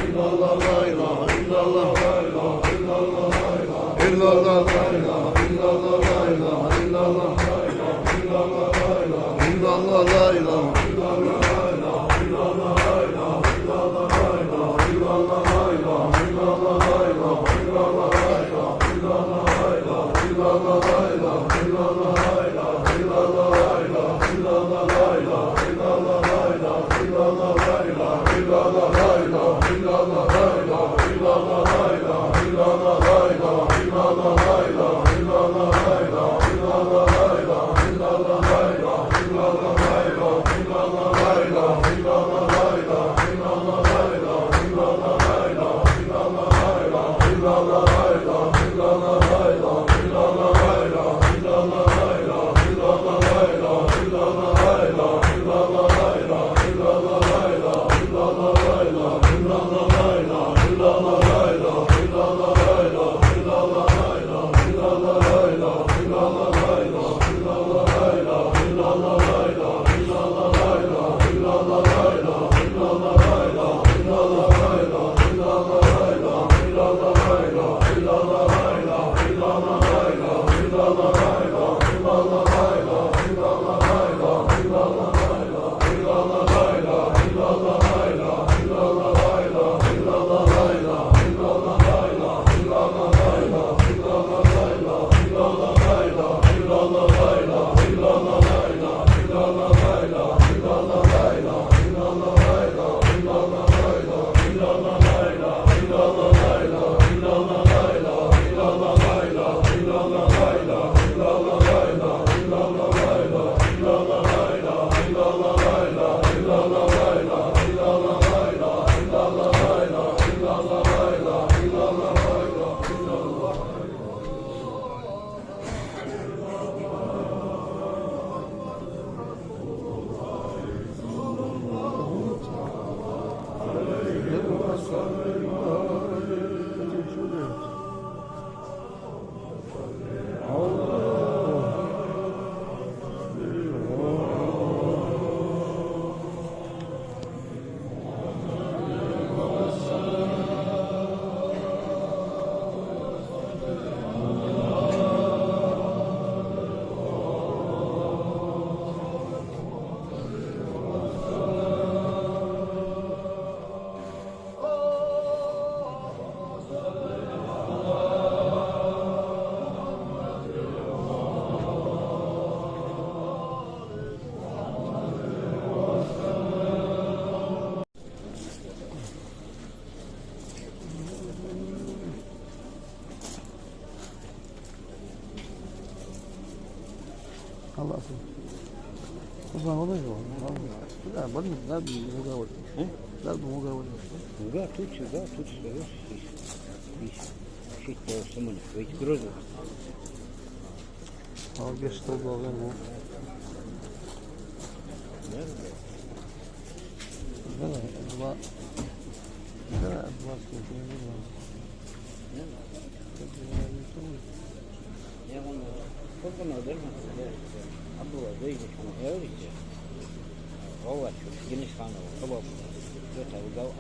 illallah خلاص والله والله لا بدنا لا بمجاول لا بمجاول Да, тут сюда, тут сюда, шить по самому, ведь гроза. اه جيش طوبة وغيره لا أضواء لا أضواء Сколько надо, а было выйдет, он говорит, вот, Денис Ханов, кого кто-то угал,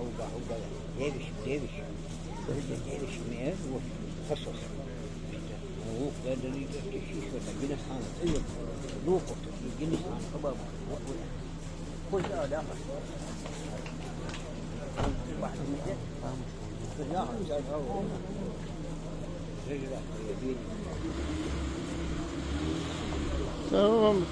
девич, мне вот, посос. Лук, да, что-то, Денис Ханов, лук, Денис Ханов, кого, вот, да, تمام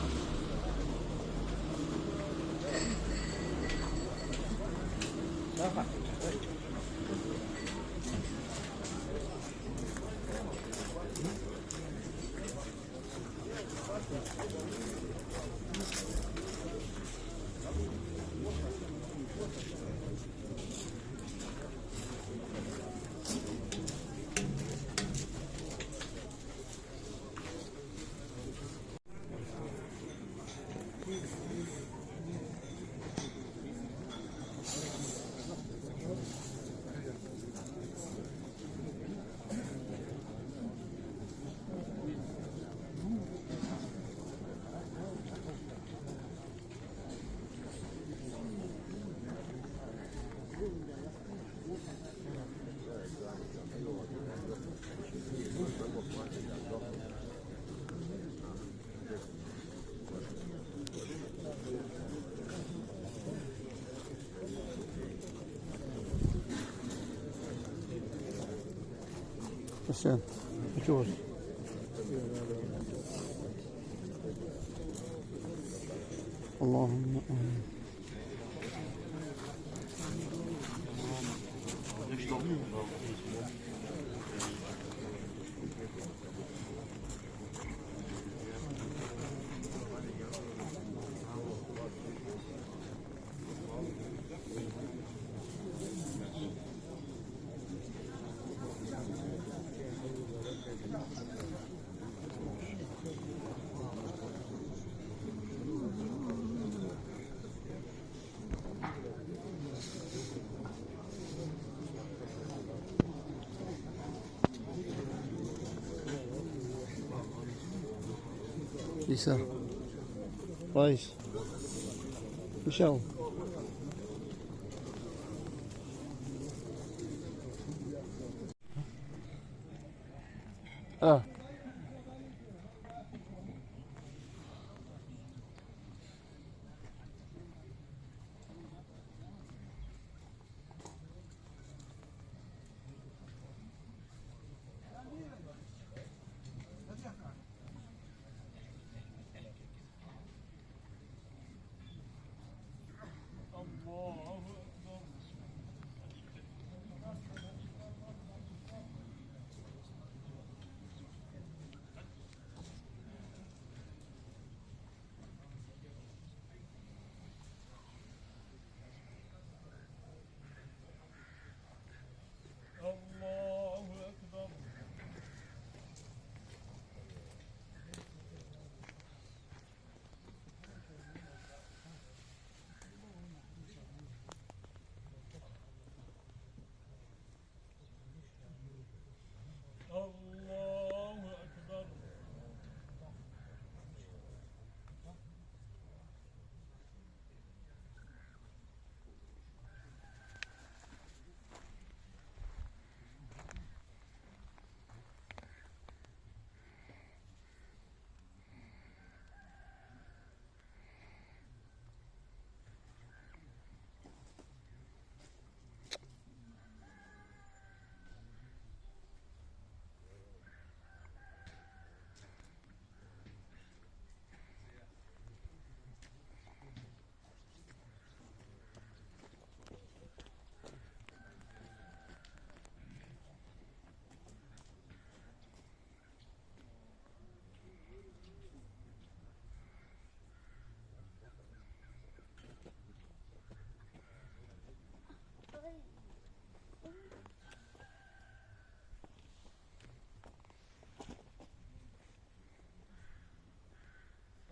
عشان نشوف اللهم يسار كويس مشاو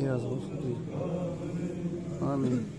Yazmış değil. Amin.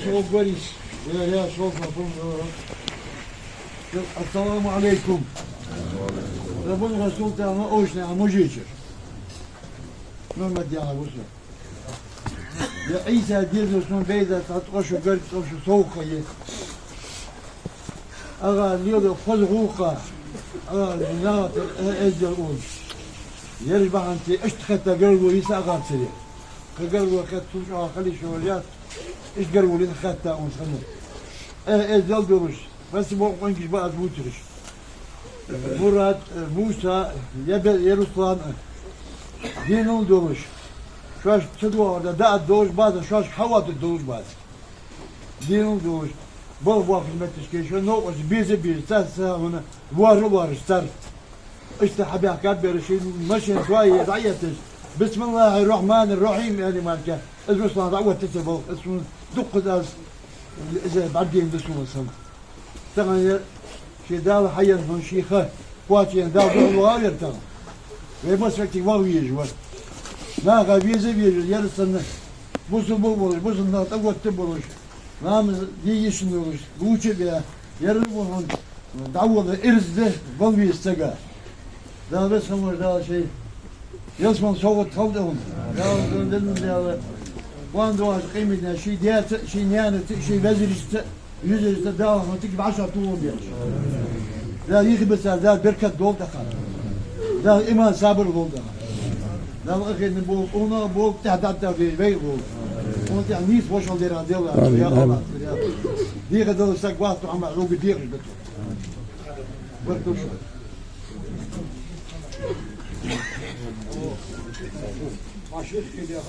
صوت كويس يا صوت مفهوم. السلام عليكم. ربنا رسول تاعنا اوشنا موجيتش. ما مدي على وجهه. Ya İsa diyorsun beyza tatkoşu görtüşü soğuk ye. Aga diyor fazguqa. Aga zinat ezzel ol. يرجع أنت إيش تخطى قلبه يسا غارتلي قلبه خطوش خلي شغليات إيش قلبه لين خطى ونسخنه ezzel durmuş. Nasıl bu 10 kişi bazı mutluyuz. Murat, Musa, Yeruslan, Dinun durmuş. Şu an çıdı orada da doğuş bazı, şu an hava doğuş bazı. Dinun durmuş. Bol bol hizmet işkişi, ne olmuş bizi bir sağ ona var star. İşte haber bir şey, maşın şuayı dayatız. Bismillahirrahmanirrahim yani marka. Ezruslan da'vat tesbol, اسمه دق إذا بعدين بسمه الصلاة. تغني شيء دال حياة من شيخه قواتين دال بالوالد تغني. ويمسك واويج ور. ما غبيزة بيج يرسلنا. بوسو بولش بوسو نات أقوى تبولش. نام ييشنولش. بوشي بيا يربون دعوة إرزده بلوي استجا. دال بس هم دال شيء. يسمع صوت خودهم. دال وان دواش قيمتنا شيء ديات شيء نيانة شيء وزير يزير تداوم تجيب 10 طول بيش. لا يخبز لا بركة دول دخل. لا إيمان صابر دول دخل. لا الأخير نبول أنا بول تعداد في بيت بول. وانت عنيس وش على دير ديال يا الله. دي غدا استقبلت عم روق دير بتو. برتو شو. عشرة كده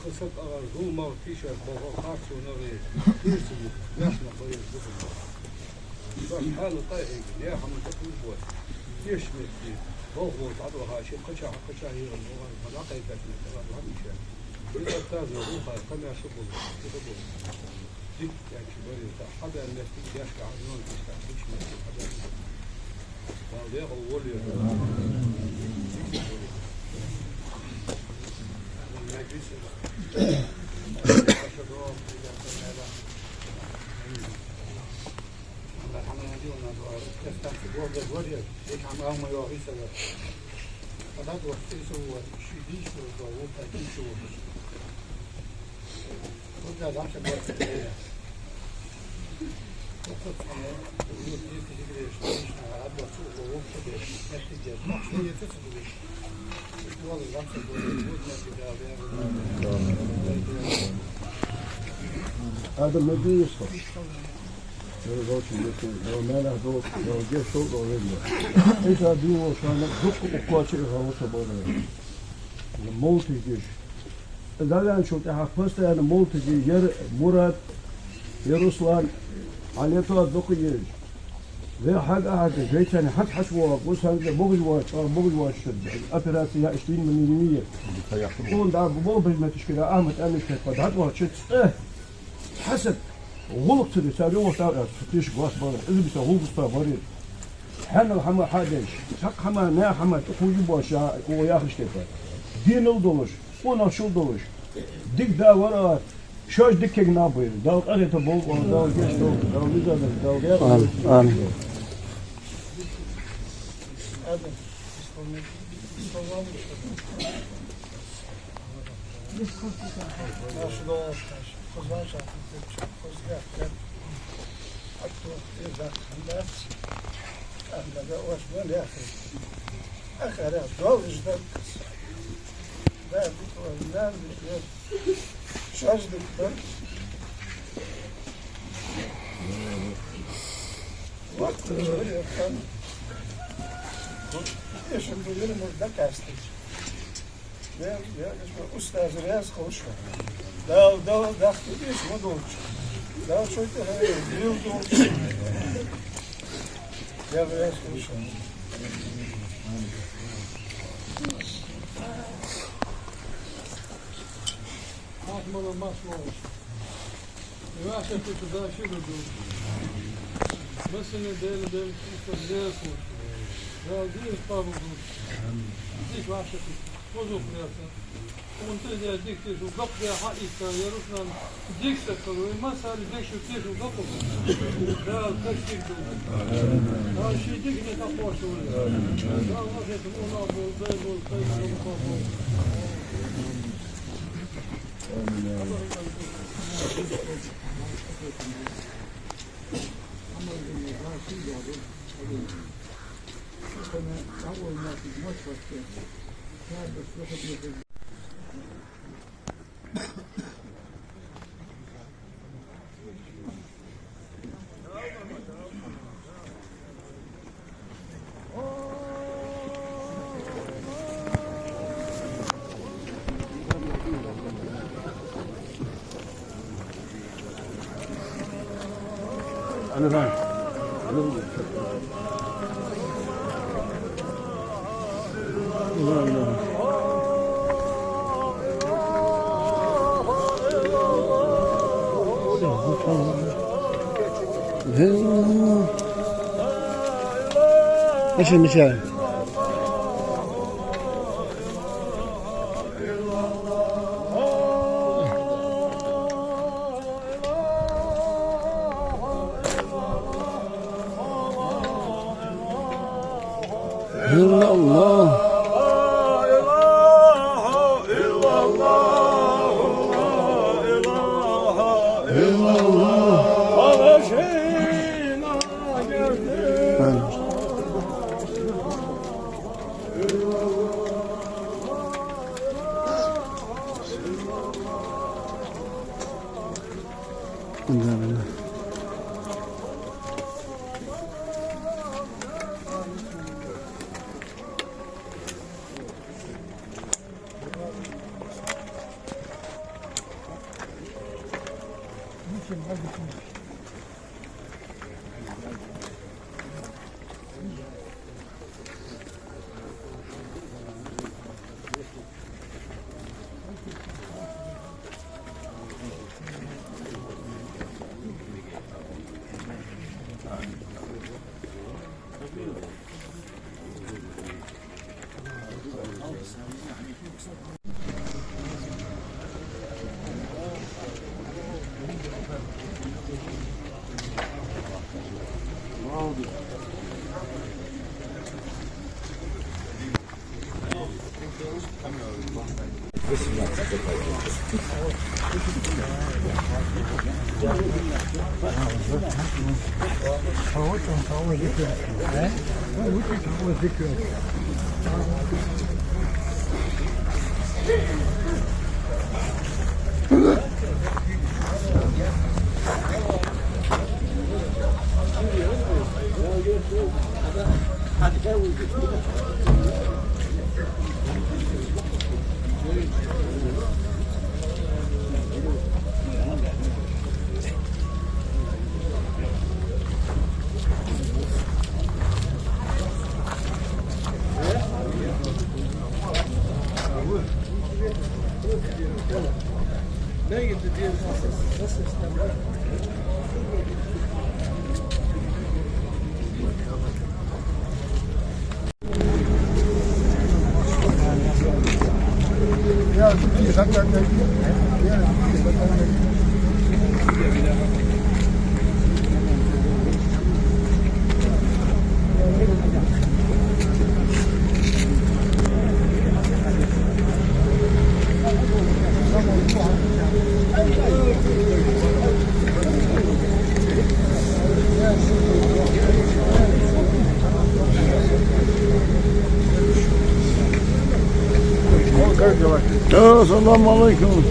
قصة أغرضو مار تيشر بابا خاص ونغير يرسل يسمع خير بكم بس حال طيب يا حمد تقول بوي يشمل فيه بوغو تعضوها شيء قشا هي الموضوع ملاقي كاتنا ترى هذا شيء إذا تازو روحا كم يشبه يشبه جد يعني شبري حدا الناس يشكع عنون يشكع فيش ما حدا وهذا أول هذا الذي يصفر لو ما له دوق لو جه شوق لو رجله إذا ديو شان دوق وقاتل هو سبورة الموت يجيش إذا لا نشوف تحفظت أنا الموت يجي مراد يرسلان عليه تو دوق يجي ذي حد أحد جيتني حد حشوة بس هذا بوجواش أبراسي 20 يقول ده بوبل ما تشكله أحمد أنا كده قد هو شت حسب غلط تري ساريو تاع فتيش قاس بار اللي بيسووه بستابري حنا الحما حادش حق حما نا حما تقول باشا هو ياخذ شتفا دين الدولش وانا شو دولش ديك دا ورا شوش ديك نابير دا قري تبول دا جيش دا ميزا دا آمين أستاذ رياض خوشها ده دخل اسمه دولش ده شو تهاي ديو دولش يا رياض خوشها Atmadan basmamış. Üniversite kutuda şu durdu. Mesela değerli kutlar ya değil kabul. Hiç vahşet. Bozuk yapsa. منتزه ديكتس وقبضة حقيقة يروحنا ديكسة كروي ما صار ديكسة ديكسة وقبضة ده كشتيك دول ده شيء ديكنا تقوى شوية ده الله يتمنى بالبيت والخير والمقابل أول ما في مصر كان بس واحد أنا فاهم. لا إله. ايش النساء؟ إلا الله السلام عليكم.